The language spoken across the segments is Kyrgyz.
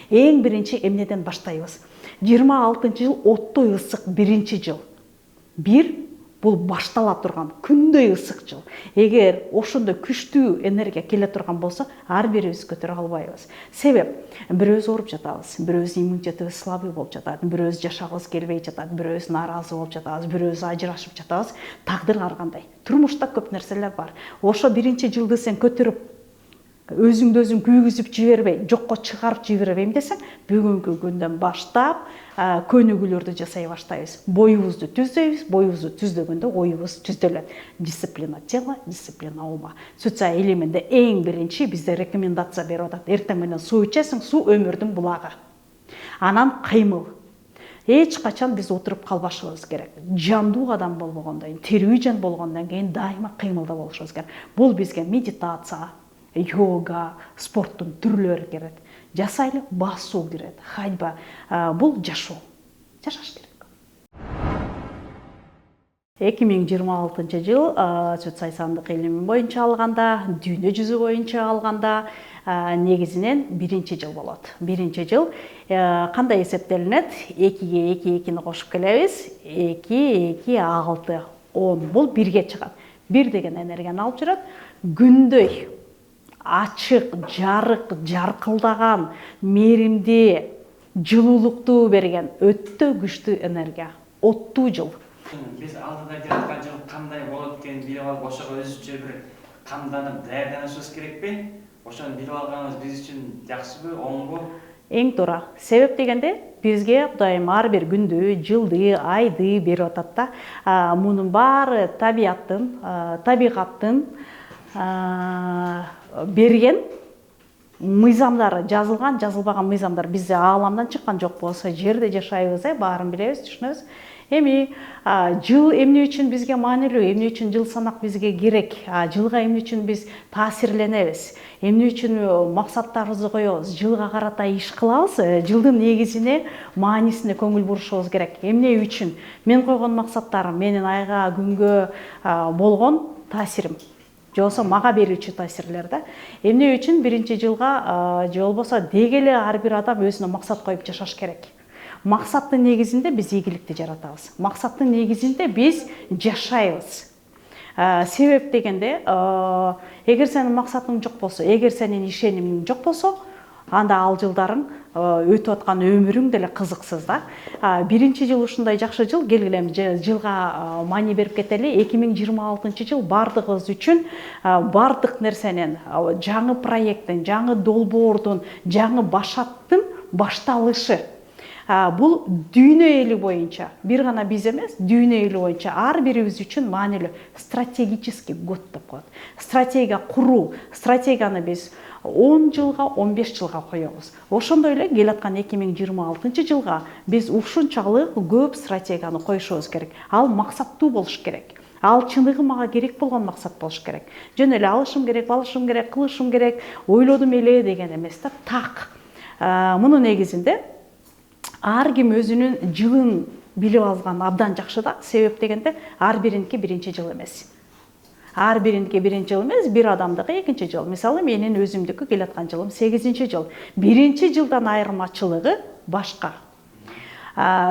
Эң биринчи эмнеден баштайбыз? 26-жыл оттой ысык биринчи жыл. Бул баштала турган күндөй ысык жыл. Эгер ошондой күчтүү энергия келе турган болсо, ар бирибиз көтөрө албайбыз. Себеп, бирөөбүз ооруп жатабыз, бирөөбүз иммунитетибиз слабый болуп жатат, бирөөбүз жашагыбыз келбей жатат, бирөөбүз нааразы болуп жатабыз, бирөөбүз ажырашып жатабыз. Тагдыр ар кандай. Турмушта көп нерселер бар. Ошо биринчи жылды сен көтөрүп өзүңдү өзүң күйгүзүп жибербей, жокко чыгарып жибербейм десең, бүгүнкү күндөн баштап көнүгүүлөрдү жасай баштайбыз. Боюбузду түздөйбүз, боюбузду түздөгөндө оюбуз түздөлөт. Дисциплина тела, дисциплина ума. Сүтса элеминде эң биринчи бизде рекомендация берип атат. Эртең менен суу ичесиң, суу өмүрдүн булагы. Анан кыймыл. Эч качан биз отуруп калбашыбыз керек. Жандуу адам болбогондон кийин, тирүү жан болгондон кийин дайыма кыймылда болушубуз керек. Бул бизге медитация, йога, спорттун түрлөрү кирет. Жасайлы басуу кирет, ходьба. Бул жашоо. Жашаш керек. 2026 жыл сүт сайсандык илими боюнча алганда, дүйнө жүзү боюнча алганда негизинен биринчи жыл болот. Биринчи жыл кандай эсептелинет? 2-ге 2-2-ни кошуп келебиз. 2, 2, 6, 10. Бул 1ге чыгат. 1 деген энергияны алып жүрөт. Күндөй ачык, жарык, жаркылдаган, мээримди, жылуулукту берген өтө күчтүү энергия. Оттуу жыл. Биз алдыда келаткан жыл кандай болот экенин билип алып, ошого өзүнчө бир камданып, даярданышыбыз керекпи? Ошону билип алганыбыз биз үчүн жакшыбы, оңбу? Эң туура. Себеп дегенде бизге Кудайым ар бир күндү, жылды, айды берип атат да. Мунун баары табигаттын берген мыйзамдары, жазылбаган мыйзамдар. Бизде ааламдан чыккан жок болсо, жерде жашайбыз, баарын билебиз, түшүнөбүз. Эми жыл эмне үчүн бизге маанилүү, эмне үчүн жыл санак бизге керек, жылга эмне үчүн биз таасирленебиз, эмне үчүн максаттарыбызды коебуз, жылга карата иш кылабыз, жылдын негизине, маанисине көңүл бурушубуз керек. Эмне үчүн? Мен койгон максаттарым, менин айга, күнгө болгон таасирим. Же болбосо мага берүүчү таасирлер да. Эмне үчүн биринчи жылга же болбосо деги эле ар бир адам өзүнө максат коюп жашаш керек. Максаттын негизинде биз ийгиликти жаратабыз. Максаттын негизинде биз жашайбыз. Себеп дегенде, эгер сенин максатың жок болсо, эгер сенин ишенимиң жок болсо, анда ал жылдарың, өтүп аткан өмүрүң деле кызыксыз да. Биринчи жыл ушундай жакшы жыл, келгиле жылга маани берип кетели. 2026 жыл бардыгыбыз үчүн бардык нерсенин, жаңы проекттин, жаңы долбоордун, жаңы башаттын башталышы. Бул дүйнө эли боюнча, бир гана биз эмес, дүйнө эли боюнча ар бирибиз үчүн маанилүү стратегический год деп коет. Стратегия куруу, стратегияны биз 10 жылга, 15 жылга коебуз. Ошондой эле келаткан 2026 жылга биз ушунчалык көп стратегияны коюшубуз керек. Ал максаттуу болуш керек. Ал чыныгы мага керек болгон максат болуш керек. Жөн эле алышым керек, балышым керек, кылышым керек, ойлодум эле деген эмес да. Так. Мунун негизинде ар ким өзүнүн жылын билип алган абдан жакшы да. Себеп дегенде ар бириники биринчи жыл эмес. Ар бириники биринчи жыл эмес, бир адамдыкы экинчи жыл. Мисалы менин өзүмдүкү келаткан жылым 8-чи жыл. Биринчи жылдан айырмачылыгы башка.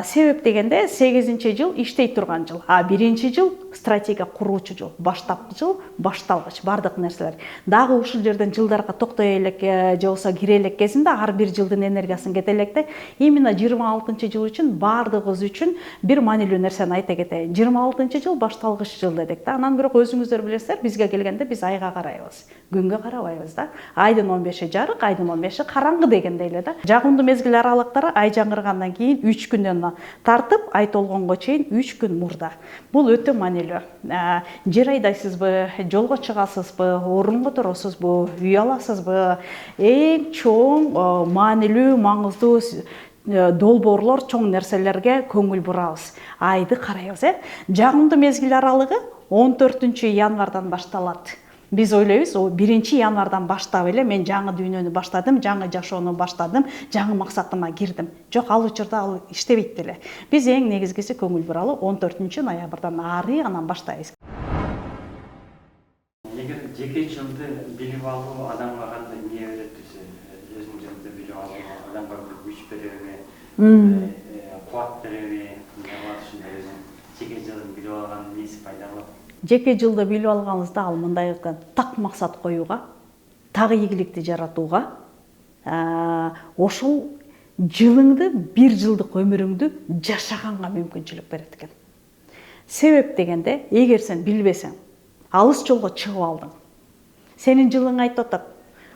Себеп дегенде 8-чи жыл иштей турган жыл. Биринчи жыл стратегия куруучу жыл, баштапкы жыл, башталгыч бардык нерселер. Дагы ушул жерден жылдарга токтой элек, же болбосо кире элек кезинде ар бир жылдын энергиясын кете электе. Именно 26-чы жыл үчүн бардыгыбыз үчүн бир маанилүү нерсени айта кетейин. 26-чы жыл башталгыч жыл дедик да. Анан бирок өзүңүздөр билесиздер, бизге келгенде биз айга карайбыз. Күнгө карабайбыз да. Айдын 15-и жарык, айдын 15-и караңгы дегендей эле да. Жагымдуу мезгил аралыктары ай жаңыргандан кийин 3 күндөн тартып, ай толгонго чейин 3 күн мурда. Бул өтө маанилүү. Жер айдайсызбы, жолго чыгасызбы, орунго турасызбы, үй аласызбы? Эң чоң маанилүү, маңыздуу долбоорлор, чоң нерселерге көңүл бурабыз. Айды карайбыз, Жагымдуу мезгил аралыгы 14 январдан башталат. Биз ойлойбуз, 1 январдан баштап эле мен жаңы дүйнөнү баштадым, жаңы жашоону баштадым, жаңы максатыма кирдим. Жок, ал учурда ал иштебейт деле. Биз эң негизгиси көңүл буралы 14 ноябрдан ары анан баштайбыз. Эгер жеке жылды билип алуу адамга кандай эмне берет десе, өзүнүн жылды билип алуу адамга кубат береби, эмне кылат ушундай өзү жеке жылын билип алган несі пайда болот. Жеке жылды билип алганыбызда ал мындай так максат коюуга, так ийгиликти жаратууга, ошол жылыңды, бир жылдык өмүрүңдү жашаганга мүмкүнчүлүк берет экен. Себеп дегенде, эгер сен билбесең, алыс жолго чыгып алдың. Сенин жылың айтып атат,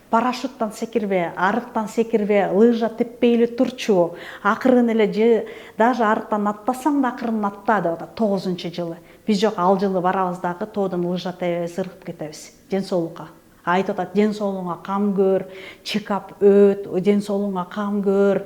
парашюттан секирбе, арыктан секирбе, лыжа теппей эле турчу, акырын эле даже арыктан аттасаң да акырын атта деп атат 9-жылы. Биз жок, ал жылы барабыз дагы тоодон лыжа тебебиз, ыргып кетебиз ден соолукка. Айтып атат, ден соолугуңа кам көр, чекап өт, ден соолугуңа кам көр,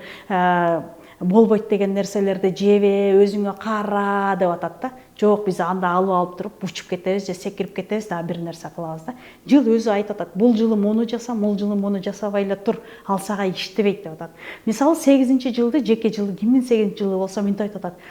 болбойт деген нерселерди жебе, өзүңө кара деп атат да. Жок, биз анда алып туруп учуп кетебиз же секирип кетебиз да бир нерсе кылабыз да. Жыл өзү айтып атат, бул жылы муну жаса, бул жылы муну жасабай эле тур, ал сага иштебейт деп атат. Мисалы 8-жылды, жеке жылы, кимдин 8-жылы болсо мынтип айтып атат.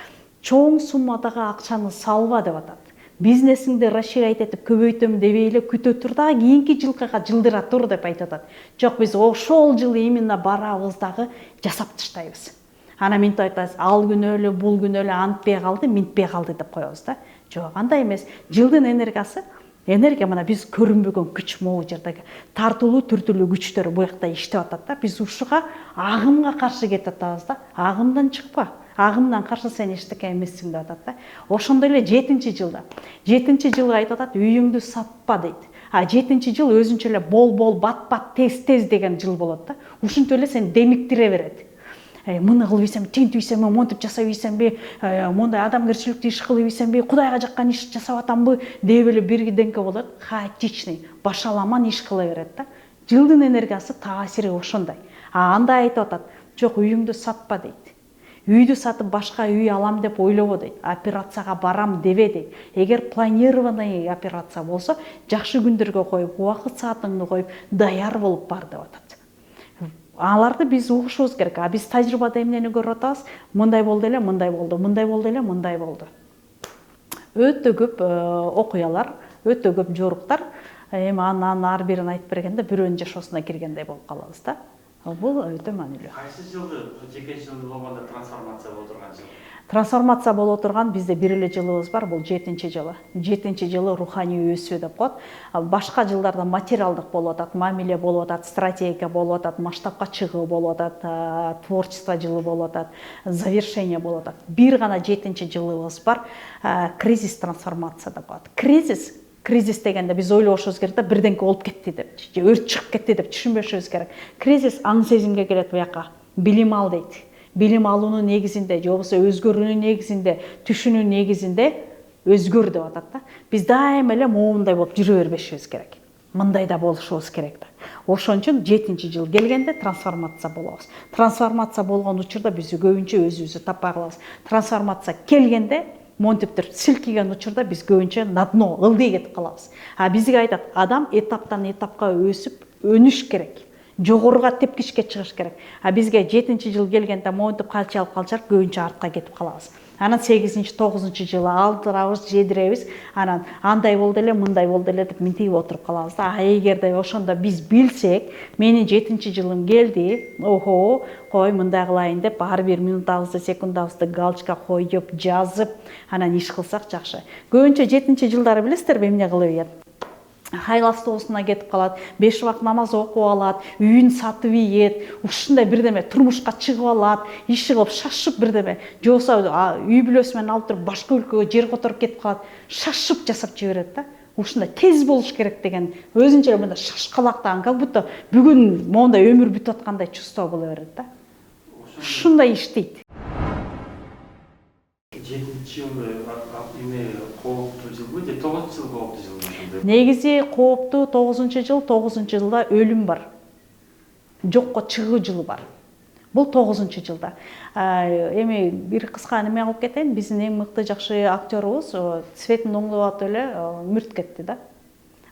Чоң суммадагы акчаны салба деп атат. Бизнесиңди расширять этип көбөйтөм дебей эле күтө тур дагы кийинки жылкыга жылдыра тур деп айтып атат. Жок, биз ошол жылы именно барабыз дагы жасап таштайбыз. Ана мынтип айтабыз, ал күнү эле, бул күнү эле антпей калды, минтпей калды деп коебуз да. Жок, андай эмес. Жылдын энергиясы, энергия мына биз көрүнбөгөн күч, могу жердеги тартылуу түртүлүү күчтөр буякта иштеп атат да. Биз ушуга агымга каршы кетип атабыз да. Агымдан чыкпа. Агымдан каршы сен эчтеке эмессиң деп атат да. Ошондой эле 7-жылда. 7-жылы айтып атат, үйүңдү сатпа дейт. 7-жыл өзүнчө эле бол, бат, тез деген жыл болот да. Ушинтип эле сен демиктире берет. Муну кылып ийсем, тинтип ийсемби, монтип жасап ийсемби, мондай адамгерчиликтүү иш кылып ийсемби, Кудайга жаккан иш жасап атамбы деп эле бирденке болот. Хаотичный, башаламан иш кыла берет да. Жылдын энергиясы, таасири ошондой. Анда айтып атат, жок, үйүңдү сатпа дейт. Үйдү сатып башка үй алам деп ойлобо дейт. Операцияга барам дебе дейт. Эгер планированный операция болсо, жакшы күндөргө коюп, убакыт саатыңды коюп, даяр болуп бар деп атат. Аларды биз угушубуз керек. Биз тажрыйбада эмнени көрүп атабыз? Мындай болду эле, мындай болду, мындай болду эле, мындай болду. Өтө көп окуялар, өтө көп жоруктар, эми анын ар бирин айтып бергенде бирөөнүн жашоосуна киргендей болуп калабыз да. Бул өтө маанилүү. Кайсы жылды жеке жыл болгондо трансформация боло турган жыл? Трансформация боло турган бизде бир эле жылыбыз бар, бул 7-жылы. 7-жылы руханий өсүү деп коет. Башка жылдарда материалдык болуп атат, мамиле болуп атат, стратегия болуп атат, масштабка чыгуу болуп атат, творчество жылы болуп атат, завершение болуп атат. Бир гана 7-жылыбыз бар, кризис трансформация деп коет. Кризис дегенде биз ойлошубуз керек да, бирденке болуп кетти деп, же өрт чыгып кетти деп түшүнбөшүбүз керек. Кризис аң сезимге келет буяка. Билим ал дейт. Билим алуунун негизинде, же болбосо өзгөрүүнүн негизинде, түшүнүүнүн негизинде өзгөр деп атат да. Биз дайыма эле моундай болуп жүрө бербешибиз керек. Мындай да болушубуз керек да. Ошон үчүн 7-жыл келгенде трансформация болобуз. Трансформация болгон учурда биз көбүнчө өзүбүздү таппай калабыз. Трансформация келгенде монтиптер силкиген учурда биз көбүнчө на дно, ылдый кетип калабыз. Бизге айтат, адам этаптан этапка өсүп, өнүш керек. Жогоруга тепкичке чыгыш керек. Бизге 7-жыл келгенде монтип калчалып көбүнчө артка кетип калабыз. Анан 8-9-жылы алдырабыз, жедиребиз. Анан андай болду эле, мындай болду эле деп минтип отуруп калабыз да. Эгерде ошондо биз билсек, менин 7-жылым келди, кой мындай кылайын деп ар бир минутабызды, секундабызды галочка коюп, жазып, анан иш кылсак жакшы. Көбүнчө 7-жылдары билесиздерби эмне кылып ийет? Хайыл автобусуна кетип калат, 5 убакыт намаз окуп алат, үйүн сатып ийет, ушундай бирдеме турмушка чыгып алат, иши кылып шашып бирдеме, же болбосо үй бүлөсү менен алып туруп башка өлкөгө жер которуп кетип калат, шашып жасап жиберет да. Ушундай тез болуш керек деген өзүнчө эле мындай шашкалактаган, как будто бүгүн моундай өмүр бүтүп аткандай чувство боло берет да. Ушундай иштейт. 7-жыл эме кооптуу жылбы же 9-жыл кооптуу жылбы? Негизи кооптуу 9-жыл, 9-жылда өлүм бар. Жокко чыгуу жылы бар. Бул 9-жылда. Эми бир кыска неме кылып кетейин. Биздин эң мыкты жакшы актёрубуз Цветин оңдоп атып эле мүрт кетти да.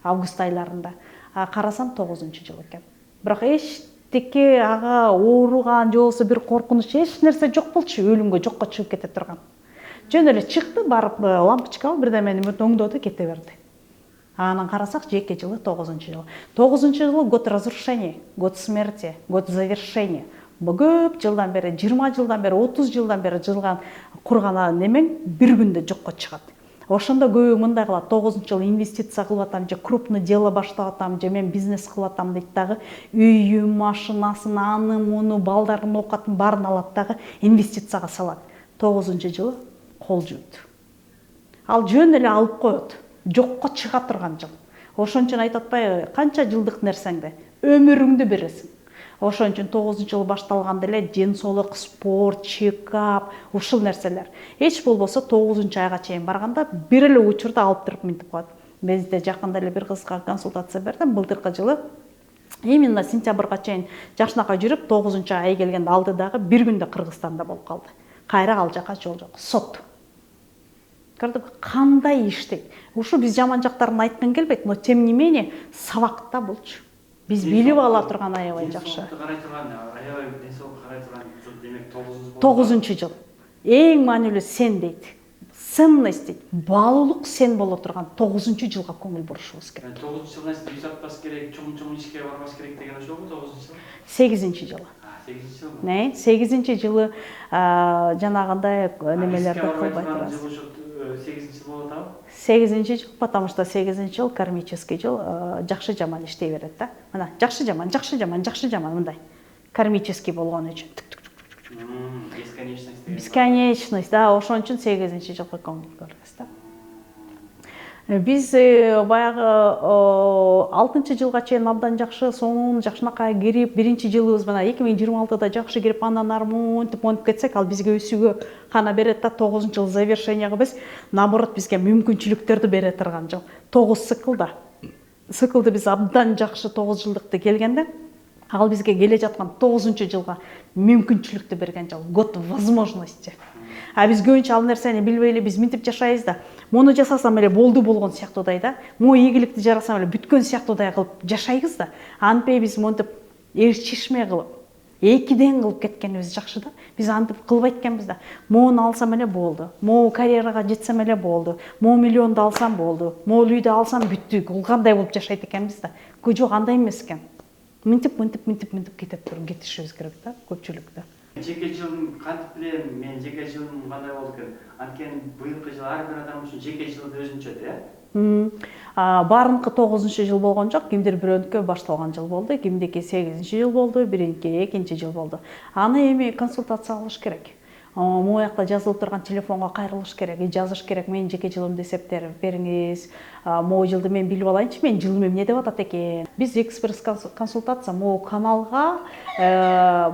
Август айларында. Карасам 9-жыл экен. Бирок эчтеке ага ооруган же болбосо бир коркунуч эч нерсе жок болчу, өлүмгө жокко чыгып кете турган. Жөн эле чыкты, барып лампочка бирдемени оңдоду, кете берди. Анан карасак, жеке жылы 9-жыл. 9-жылы год разрушения, год смерти, год завершения. көп жылдан бери 20 жылдан бери 30 жылдан бери курган немең бир күндө жокко чыгат. Ошондо көбү мындай кылат, 9-жылы инвестиция кылып атам же крупный дело баштап атам же мен бизнес кылып атам дейт дагы, үйүн, машинасын, аны муну, балдардын оокатын баарын алат дагы инвестицияга салат. 9-жылы кол жуйт. Ал жөн эле алып коет. Жокко чыга турган жыл. Ошон үчүн айтып атпайбы, канча жылдык нерсеңди өмүрүңдү бересиң. Ошон үчүн 9-жылы башталганда эле ден соолук, спорт, чекап, ушул нерселер. Эч болбосо 9-айга чейин барганда бир эле учурда алып туруп минтип коет. Бизде жакында эле бир кызга консультация бердим. Былтыркы жылы именно сентябрга чейин жашнакай жүрүп, 9-ай келгенде алды дагы бир күндө Кыргызстанда болуп калды. Кайра ал жака жол жок. Сот. Көрдүк, кандай иштейт. Ушу биз жаман жактарын айткым келбейт, но тем не менее сабакта болчу. Биз билип ала турган аябай жакшы. Карай турган, аябай денсаулыкка карай турган жыл демек 9-жыл. Эң маанилүү сен дейт. Ценность дейт. Баалуулук сен боло турган 9-жылга көңүл бурушубуз керек. 9-жылдан үй сатпас керек, чоң ишке барбас керек деген ошол 9-жыл. 8-жылы. 8-жыл. Не? 8-жылы жанагындай немелерди кылбай турасыз. 8-жыл болот абы? 8-жыл, потому что 8-жыл кармический жыл, жакшы жаман иштей берет да. Мына жакшы жаман мындай. Кармический болгон үчүн. Бесконечность. Бесконечность, да, ошон үчүн 8-жылга көңүл көрөбүз да. Биз баягы 6-жылга чейин абдан жакшы, сонун жакшынакай кирип, биринчи жылыбыз мына 2026-да жакшы кирип, андан ары монтип кетсек, ал бизге өсүүгө кана берет да. 9-жыл завершенияга биз наоборот бизге мүмкүнчүлүктөрдү бере турган жыл. 9 циклда. Циклды биз абдан жакшы 9 жылдыкты келгенде, ал бизге келе жаткан 9-жылга мүмкүнчүлүктү берген жыл. Год возможности. А биз көбүнчө ал нерсени билбей эле биз минтип жашайбыз да. Муну жасасам эле болду болгон сыяктуудай да. Могу ийгиликти жарасам эле бүткөн сыяктуудай кылып жашайбыз да. Антпей биз монтип чишме кылып, экиден кылып кеткенибиз жакшы да. Биз антип кылбайт экенбиз да. Моуну алсам эле болду. Могу карьерага жетсем эле болду. Могу миллионду алсам болду. Могу үйдү алсам бүттү. Кандай болуп жашайт экенбиз да. Жок, андай эмес экен. Минтип кетишибиз керек да, көпчүлүктө. Жеке жылым кантип билем, мен жеке жылым кандай болду экен? Анткени быйылкы жыл ар бир адам үчүн жеке жылы өзүнчө да. Баарыныкы 9-жыл болгон жок, кимдир бирөөнүкү башталган жыл болду, кимдики 8-жыл болду, биринки 2 жыл болду. Аны эми консультация кылыш керек. Могу жакта жазылып турган телефонго кайрылыш керек, жазыш керек, менин жеке жылымды эсептеп бериңиз. Могу жылды мен билип алайынчы, менин жылым эмне деп атат экен. Биз экспресс консультация могу каналга,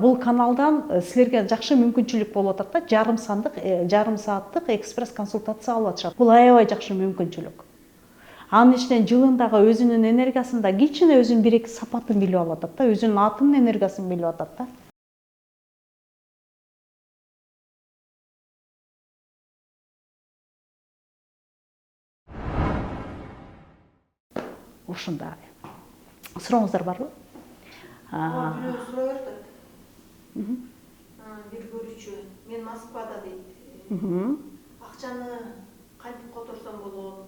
бул каналдан силерге жакшы мүмкүнчүлүк болуп атат да, жарым сааттык экспресс консультация алып атышат. Бул аябай жакшы мүмкүнчүлүк. Анын ичинен жылындагы өзүнүн энергиясын да, кичине өзүнүн 1-2 сапатын билип алып атат да, өзүнүн атынын энергиясын билип атат да. Ушундай. Сурооңуздар барбы? Бирөө суроо берди. Бир көрүүчү, мен Москвада дейт. Акчаны кантип которсом болот?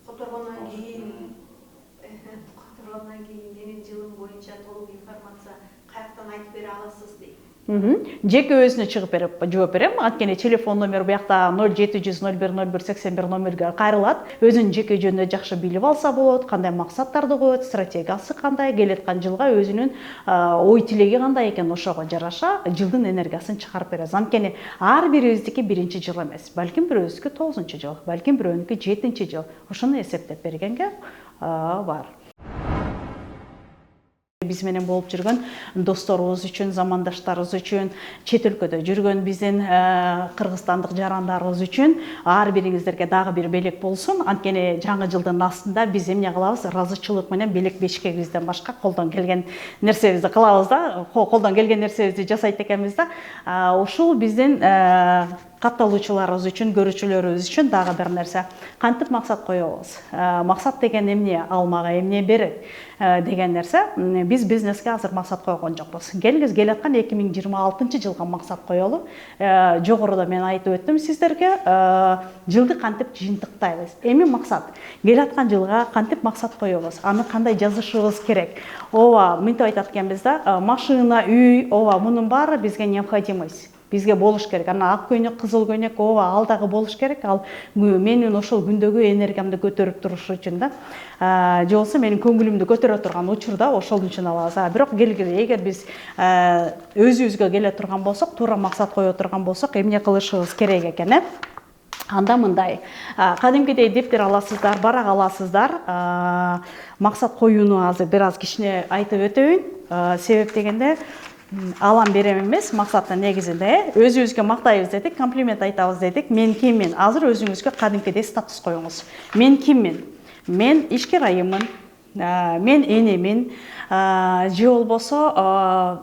Которгондон кийин менин жылым боюнча толук информация каяктан айтып бере аласыз дейт. Жеке өзүнө чыгып берип жооп берем. Анткени телефон номер буякта 0700010181 номерге кайрылат. Өзүнүн жеке жөнүндө жакшы билип алса болот, кандай максаттарды коет, стратегиясы кандай, келаткан жылга өзүнүн ой тилеги кандай экен, ошого жараша жылдын энергиясын чыгарып беребиз. Анткени ар бирибиздики биринчи жыл эмес, балким бирөөбүздүкү 9-жыл, балким бирөөнүкү 7-жыл. Ошону эсептеп бергенге бар. Биз менен болуп жүргөн досторубуз үчүн, замандаштарыбыз үчүн, чет өлкөдө жүргөн биздин кыргызстандык жарандарыбыз үчүн ар бириңиздерге дагы бир белек болсун. Анткени жаңы жылдын астында биз эмне кылабыз? Ыраазычылык менен белек бешкегибизден башка колдон келген нерсебизди кылабыз да, колдон келген нерсебизди жасайт экенбиз да. Ушул биздин катталуучуларыбыз үчүн, көрүүчүлөрүбүз үчүн дагы бир нерсе. Кантип максат коебуз? Максат деген эмне? Ал мага эмне берет? Деген нерсе. Биз бизнеске азыр максат койгон жокпуз. Келаткан 2026 жылга максат коелу. Жогоруда мен айтып өттүм сиздерге, жылды кантип жыйынтыктайбыз. Эми максат. Келаткан жылга кантип максат коебуз? Аны кандай жазышыбыз керек? Ооба, мынтип айтат экенбиз да, машина, үй, ооба, мунун баары бизге необходимость. Бизге болуш керек. Ана ак көйнөк, кызыл көйнөк, ооба, ал дагы болуш керек. Ал менин ошол күндөгү энергиямды көтөрүп туруш үчүн да. Же болбосо менин көңүлүмдү көтөрө турган учурда ошол үчүн алабыз. Бирок эгер биз өзүбүзгө келе турган болсок, туура максат кое турган болсок, эмне кылышыбыз керек экен, Анда мындай, кадимкидей дептер аласыздар, барак аласыздар. Максат коюуну азыр бир аз кичине айтып өтөйүн. Себеп дегенде алам берем эмес, максаттын негизинде өзүбүзгө мактайбыз дедик, комплимент айтабыз дедик. Мен киммин? Азыр өзүңүзгө кадимкидей статус коюңуз. Мен киммин? Мен ишкер айыммын, мен энемин, же болбосо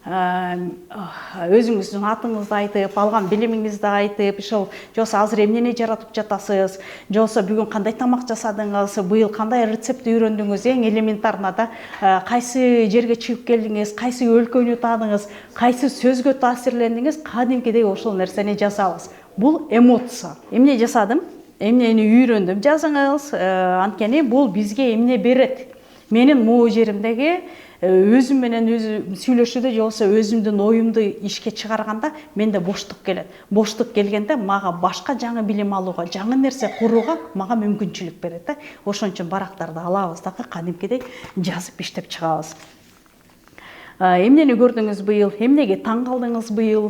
өзүңүздүн атыңызды айтып, алган билимиңизди айтып, ошол же болбосо азыр эмнени жаратып жатасыз, же болбосо бүгүн кандай тамак жасадыңыз, быйыл кандай рецептти үйрөндүңүз, эң элементарно да, кайсы жерге чыгып келдиңиз, кайсы өлкөнү таадыңыз, кайсы сөзгө таасирлендиңиз, кадимкидей ошол нерсени жазабыз. Бул эмоция. Эмне жасадым? Эмнени үйрөндүм жазыңыз. Анткени бул бизге эмне берет? Менин могу жеримдеги өзүм менен өзүм сүйлөшүүдө, же болбосо өзүмдүн оюмду ишке чыгарганда менде боштук келет. Боштук келгенде мага башка жаңы билим алууга, жаңы нерсе курууга мага мүмкүнчүлүк берет да. Ошон үчүн барактарды алабыз дагы кадимкидей жазып иштеп чыгабыз. Эмнени көрдүңүз быйыл? Эмнеге таң калдыңыз быйыл?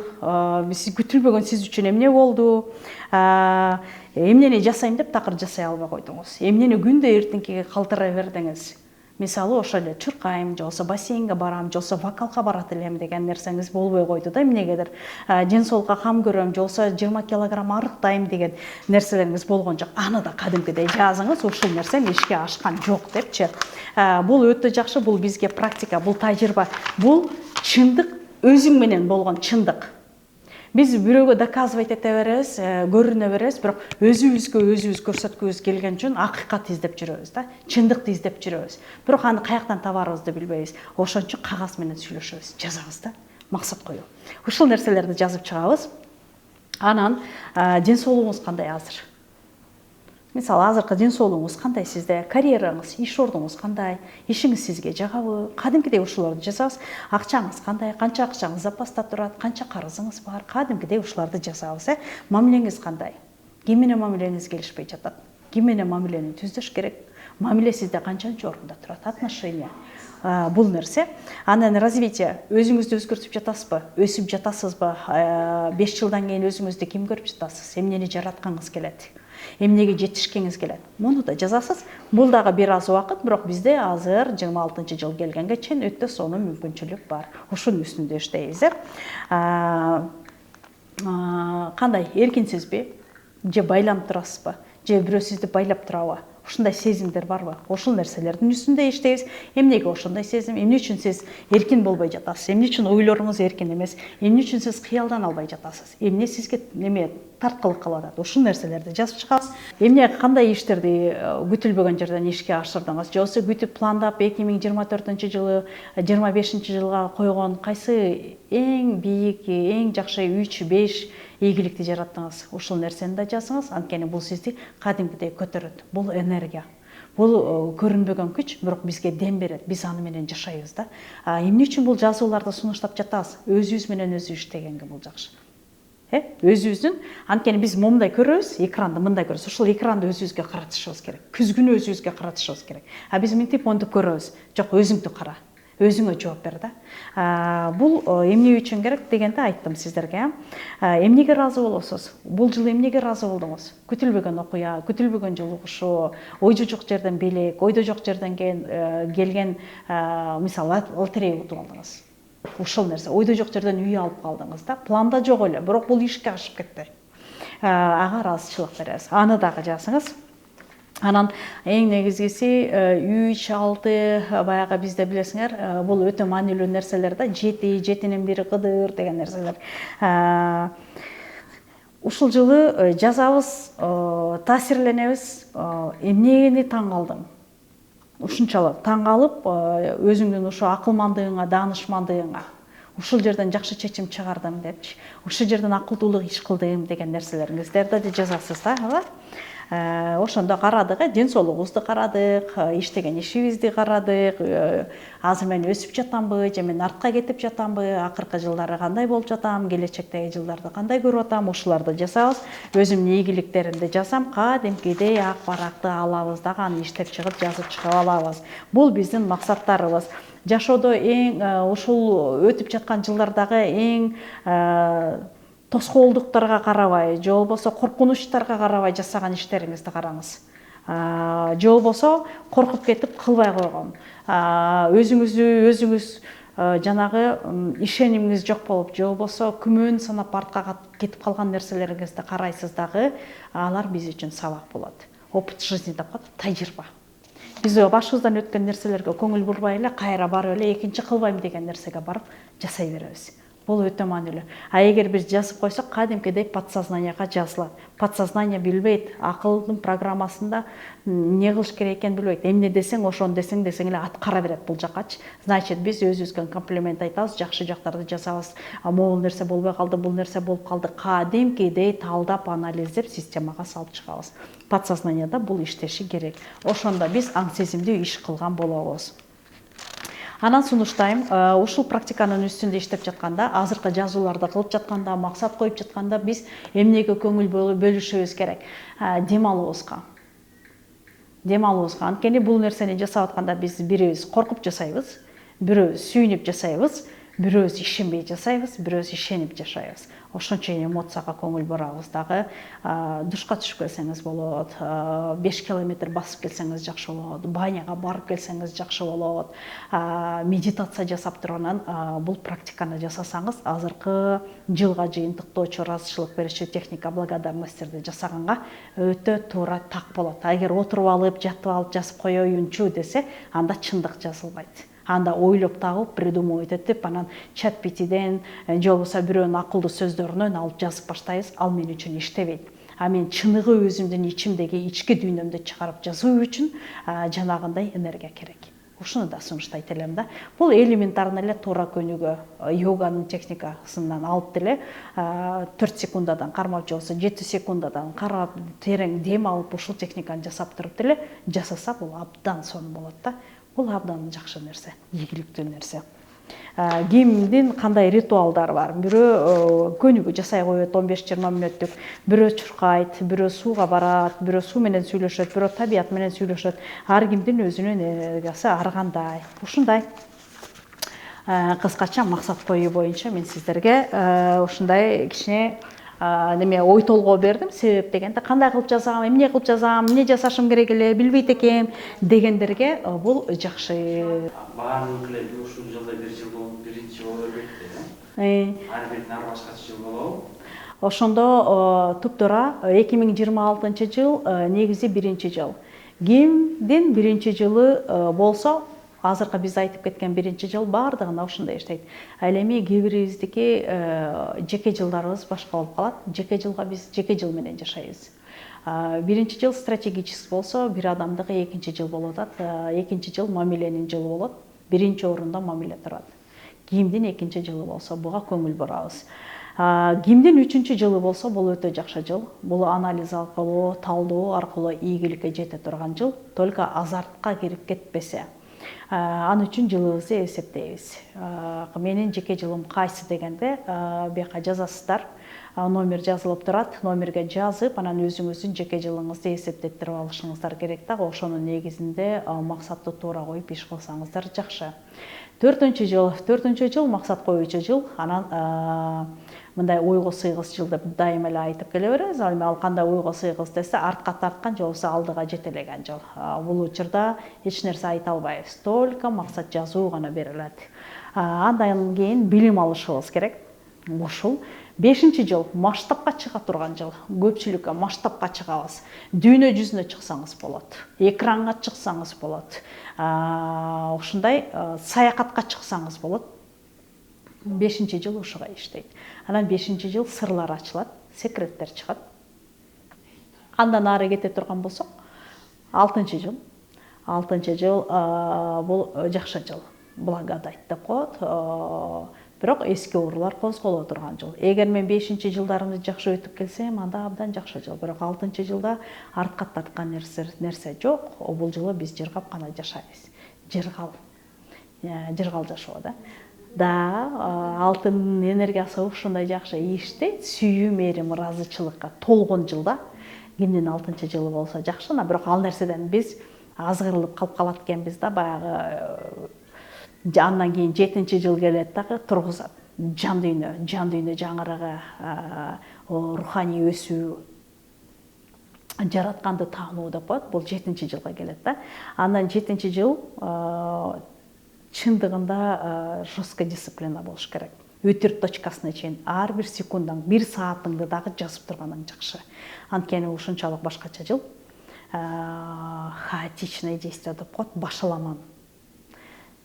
Сиз күтүлбөгөн сиз үчүн эмне болду? Эмнени жасайм деп такыр жасай албай койдуңуз? Эмнени күндө эртеңкиге калтырай бердиңиз? Мисалы, ошо эле чуркайм, же болбосо бассейнге барам, же болбосо вокалга барат элем деген нерсеңиз болбой койду да эмнегедир. Ден соолукка кам көрөм, же болбосо 20 килограмм арыктайм деген нерселериңиз болгон жок. Аны да кадимкидей жазыңыз, ушул нерсем ишке ашкан жок депчи. Бул өтө жакшы, бул бизге практика, бул тажрыйба, бул чындык, өзүң менен болгон чындык. Биз бирөөгө доказывать эте беребиз, көрүнө беребиз, бирок өзүбүз көрсөткүбүз келген үчүн акыйкат издеп жүрөбүз да, чындыкты издеп жүрөбүз. Бирок аны каяктан табарыбызды билбейбиз. Ошон үчүн кагаз менен сүйлөшөбүз, жазабыз да, максат коюп. Ушул нерселерди жазып чыгабыз. Анан ден соолугуңуз кандай азыр? Мисалы, азыркы ден соолугуңуз кандай сизде? Карьераңыз, иш ордуңуз кандай? Ишиңиз сизге жагабы? Кадимкидей ушуларды жазабыз. Акчаңыз кандай? Канча акчаңыз запаста турат? Канча карызыңыз бар? Кадимкидей ушуларды жазабыз. Мамилеңиз кандай? Ким менен мамилеңиз келишпей жатат? Ким менен мамилени түздөш керек? Мамиле сизде канчанчы орунда турат? Отношения. Бул нерсе. Анан развитие. Өзүңүздү өзгөртүп жатасызбы? Өсүп жатасызбы? 5 жылдан кийин өзүңүздү ким көрүп жатасыз? Эмнени жараткыңыз келет? Эмнеге жетишкеңиз келет? Муну да жазасыз. Бул дагы бир аз убакыт, бирок бизде азыр 26 жыл келгенге чейин өтө сонун мүмкүнчүлүк бар. Ушунун үстүндө иштейбиз. Кандай, эркинсизби? Же байланып турасызбы? Же бирөө сизди байлап турабы? Ушундай сезимдер барбы? Ошол нерселердин үстүндө иштейбиз. Эмнеге ошондой сезим? Эмне үчүн сиз эркин болбой жатасыз? Эмне үчүн ойлоруңуз эркин эмес? Эмне үчүн сиз кыялдан албай жатасыз? Эмне сизге тарткылык кылып атат? Ушул нерселерди жазып чыгабыз. Эмне кандай иштерди күтүлбөгөн жерден ишке ашырдыңыз? Же болбосо күтүп пландап 2024 жылы, 25 жылга койгон кайсы эң бийик, эң жакшы 3-5 ийгиликти жараттыңыз? Ушул нерсени да жазыңыз. Анткени бул сизди кадимкидей көтөрөт. Бул энергия. Бул көрүнбөгөн күч, бирок бизге дем берет. Биз аны менен жашайбыз да. Эмне үчүн бул жазууларды сунуштап жатабыз? Өзүбүз менен өзү иштегенге бул жакшы. Өзүбүздүн, анткени биз момундай көрөбүз, экранды мындай көрөбүз. Ушул экранды өзүбүзгө каратышыбыз керек. Күзгүнү өзүбүзгө каратышыбыз керек. Биз мынтип монтип көрөбүз. Жок, өзүңдү кара. Өзүңө жооп бер да. Бул эмне үчүн керек дегенде айттым сиздерге. Эмнеге ыраазы болосуз? Бул жылы эмнеге ыраазы болдуңуз? Күтүлбөгөн окуя, күтүлбөгөн жолугушуу, ойдо жок жерден белек, ойдо жок жерден келген, мисалы, лотерея утуп алдыңыз. Ушул нерсе, ойдо жок жерден үй алып калдыңыз да. Планда жок эле, бирок бул ишке ашып кетти. Ага ыраазычылык беребиз. Аны дагы жазыңыз. Анан эң негизгиси 3-6 баягы бизде билесиңер, бул өтө маанилүү нерселер да. 7, 7-нин бири Кыдыр деген нерселер. ушул жылы жазабыз, таасирленебиз. Эмнени таң калдым? Ушунчалык таң калып, өзүңдүн ушу акылмандыгыңа, даанышмандыгыңа, ушул жерден жакшы чечим чыгардым депчи, ушул жерден акылдуулук иш кылдым деген нерселериңизди да жазасыз да. Ошондо карадык, ден соолугубузду карадык, иштеген ишибизди карадык, азыр мен өсүп жатамбы же мен артка кетип жатамбы, акыркы жылдары кандай болуп жатам, келечектеги жылдарды кандай көрүп атам, ушуларды жазабыз. Өзүмдүн ийгиликтеримди жазам, кадимкидей ак баракты алабыз дагы, аны иштеп чыгып жазып чыгып алабыз. Бул биздин максаттарыбыз. Жашоодо эң ушул өтүп жаткан жылдардагы эң тоскоолдуктарга карабай, же болбосо коркунучтарга карабай жасаган иштериңизди караңыз. Же болбосо коркуп кетип кылбай койгон. Өзүңүз жанагы ишенимиңиз жок болуп, же болбосо күмөн санап артка кетип калган нерселериңизди карайсыз дагы, алар биз үчүн сабак болот. Опыт жизни деп коет, тажрыйба. Биз башыбыздан өткөн нерселерге көңүл бурбай эле, кайра барып эле экинчи кылбайм деген нерсеге барып жасай беребиз. Бул өтө маанилүү. Эгер биз жазып койсок, кадимкидей подсознанияга жазылат. Подсознание билбейт, акылдын программасында эмне кылыш керек экенин билбейт. Эмне десең, ошону десең эле аткара берет бул жакачы. Значит, биз өзүбүзгө комплимент айтабыз, жакшы жактарды жазабыз. Могул нерсе болбой калды, бул нерсе болуп калды. Кадимкидей талдап, анализдеп, системага салып чыгабыз. Подсознанияда бул иштеши керек. Ошондо биз аң сезимдүү иш кылган болобуз. Анан сунуштайм, ушул практиканын үстүндө иштеп жатканда, азыркы жазууларды кылып жатканда, максат коюп жатканда биз эмнеге көңүл бөлүшүбүз керек? Дем алуубузга. Анткени бул нерсени жасап атканда биз бирибиз коркуп жасайбыз, бирөөбүз сүйүнүп жасайбыз, бирөөбүз ишенбей жасайбыз, бирөөбүз ишенип жашайбыз. Ошончо эмоцияга көңүл бурабыз дагы. Душка түшүп келсеңиз болот, 5 километр басып келсеңиз жакшы болот, баняга барып келсеңиз жакшы болот. Медитация жасап турганан бул практиканы жасасаңыз, азыркы жылга жыйынтыктоочу, ыраазычылык берүүчү техника благодарностьтерди жасаганга өтө туура так болот. Эгер отуруп алып, жатып алып жазып коеюнчу десе, анда чындык жазылбайт. Анда ойлоп табып, придумывать этип, анан чат-питиден, же болбосо бирөөнүн акылдуу сөздөрүнөн алып жазып баштайбыз, ал мен үчүн иштебейт. Мен чыныгы өзүмдүн ичимдеги ички дүйнөмдү чыгарып жазуу үчүн жанагындай энергия керек. Ушуну да сунуштайт элем да. Бул элементарный эле туура көнүгүү, йоганын техникасынан алып деле 4 секундадан кармап, же болбосо 7 секундадан карап, терең дем алып, ушул техниканы жасап туруп деле жасаса, бул абдан сонун болот да. Бул абдан жакшы нерсе, ийгиликтүү нерсе. Кимдин кандай ритуалдары бар? Бирөө көнүгүү жасай коет 15-20 мүнөттүк, бирөө чуркайт, бирөө сууга барат, бирөө суу менен сүйлөшөт, бирөө табият менен сүйлөшөт. Ар кимдин өзүнүн энергиясы ар кандай. Ушундай кыскача максат коюу боюнча мен сиздерге ушундай кичине ой толгоо бердим. Себеп дегенде кандай кылып жазам, эмне кылып жазам, эмне жасашым керек эле, билбейт экенм дегендерге бул жакшы. Баардык эле ушул жылда бир жыл болуп, биринчи боло бербейт. Ар биринин ар башкача жыл болобу? Ошондо туптуура 2026 жыл негизи биринчи жыл. Кимдин биринчи жылы болсо, азыркы биз айтып кеткен биринчи жыл баардыгына ушундай иштейт. Ал эми кээ бирибиздики жеке жылдарыбыз башка болуп калат. Жеке жылга биз жеке жыл менен жашайбыз. Биринчи жыл стратегический болсо, бир адамдыгы экинчи жыл болуп атат. Экинчи жыл мамиленин жылы болот. Биринчи орунда мамиле турат. Кимдин экинчи жылы болсо, буга көңүл бурабыз. Кимдин үчүнчү жылы болсо, бул өтө жакшы жыл. Бул анализ аркылуу, талдоо аркылуу ийгиликке жете турган жыл. Только азартка кирип кетпесе. Ан үчүн жылыбызды эсептейбиз. Менин жеке жылым кайсы дегенде, бияка жазасыздар. Номер жазылып турат. Номерге жазып, анан өзүңүздүн жеке жылыңызды эсептеттирип алышыңыздар керек да. Ошонун негизинде максатты туура коюп иш кылсаңыздар жакшы. Төртүнчү жыл максат коюучу жыл. Анан мындай ойго сыйгыс жыл деп дайыма эле айтып келе беребиз. Ал кандай ойго сыйгыс десе, артка тарткан же болбосо алдыга жетелеген жыл. Бул учурда эч нерсе айта албайбыз. Только максат жазуу гана берилет. Андан кийин билим алышыбыз керек. Ушул 5-чи жыл масштабка чыга турган жыл. Көпчүлүккө масштабка чыгабыз. Дүйнө жүзүнө чыксаңыз болот. Экранга чыксаңыз болот. Ушундай саякатка чыксаңыз болот. 5 жыл ушуга иштейт. Анан 5 жыл сырлар ачылат, секреттер чыгат. Андан ары кете турган болсок, 6 жыл. 6 жыл бул жакшы жыл. Благодать деп коет. Бирок эски оорулар козголо турган жыл. Эгер мен 5 жылдарымды жакшы өтүп келсем, анда абдан жакшы жыл. Бирок 6 жылда артка тарткан нерсе жок. Бул жылы биз жыргап гана жашайбыз. Жыргал жашоо да. Алтын энергиясы ушундай жакшы иштейт. Сүйүү, мээрим, ыраазычылыкка толгон жылда. Кимдин 6 жылы болсо жакшы, бирок ал нерседен биз азгырылып калып калат экенбиз да, баягы. Андан кийин 7 жыл келет дагы тургузат. Жан дүйнө жаңырыгы, руханий өсүү, жаратканды таануу деп коет. Бул 7 жылга келет да. Андан 7 жыл чындыгында жестко дисциплина болуш керек. Өтүр точкасына чейин ар бир секундаң, 1 саатыңды дагы жазып турганың жакшы. Анткени ушунчалык башкача жыл. Хаотичное действие деп коет, башаламан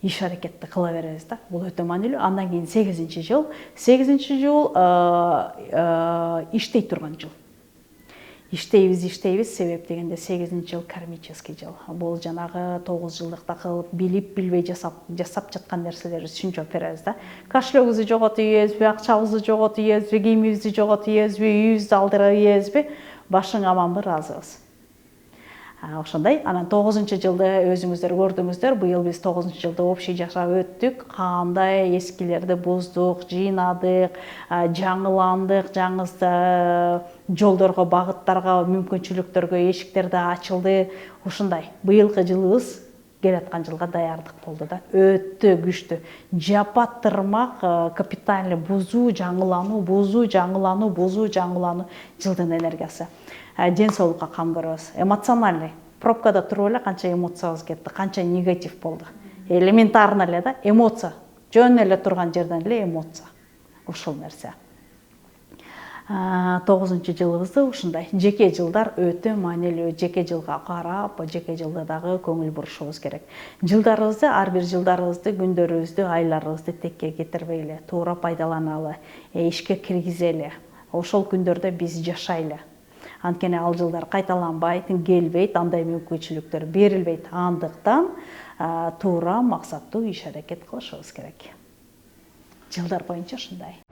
иш аракетти кыла беребиз да. Бул өтө маанилүү. Андан кийин 8 жыл. 8 жыл иштей турган жыл. Иштейбиз, себеп дегенде 8 жыл кармический жыл. Бул жанагы 9 жылдыкта кылып, билип, билбей жасап жаткан нерселерибиз сүнчөп беребиз да. Кошелегибизди жоготуп ийебизби, акчабызды жоготуп ийебизби, кийимибизди жоготуп ийебизби, үйүбүздү алдырып ийебизби, башың аманбы, ыраазыбыз. Ошондой. Анан 9 жылды өзүңүздөр көрдүңүздөр. Быйыл биз 9 жылды общий жашап өттүк. Кандай эскилерди буздук, жыйнадык, жаңыландык, жаңы жолдорго, багыттарга, мүмкүнчүлүктөргө эшиктер да ачылды. Ушундай. Быйылкы жылыбыз келаткан жылга даярдык болду да. Өтө күчтүү. Жапаттырмак, капитальный бузуу, жаңылануу жылдын энергиясы. Ден соолукка кам көрөбүз. Эмоциональный. Пробкада туруп эле канча эмоциябыз кетти, канча негатив болду. Элементарно эле да, эмоция. Жөн эле турган жерден эле эмоция. Ушул нерсе. 9 жылыбызды ушундай. Жеке жылдар өтө маанилүү. Жеке жылга карап, жеке жылда дагы көңүл бурушубуз керек. Жылдарыбызды, ар бир жылдарыбызды, күндөрүбүздү, айларыбызды текке кетирбейли, туура пайдаланалы, ишке киргизели. Ошол күндөрдө биз жашайлы. Анткени ал жылдар кайталанбайт, келбейт, андай мүмкүнчүлүктөр берилбейт. Андыктан туура максаттуу иш аракет кылышыбыз керек. Жылдар боюнча ушундай.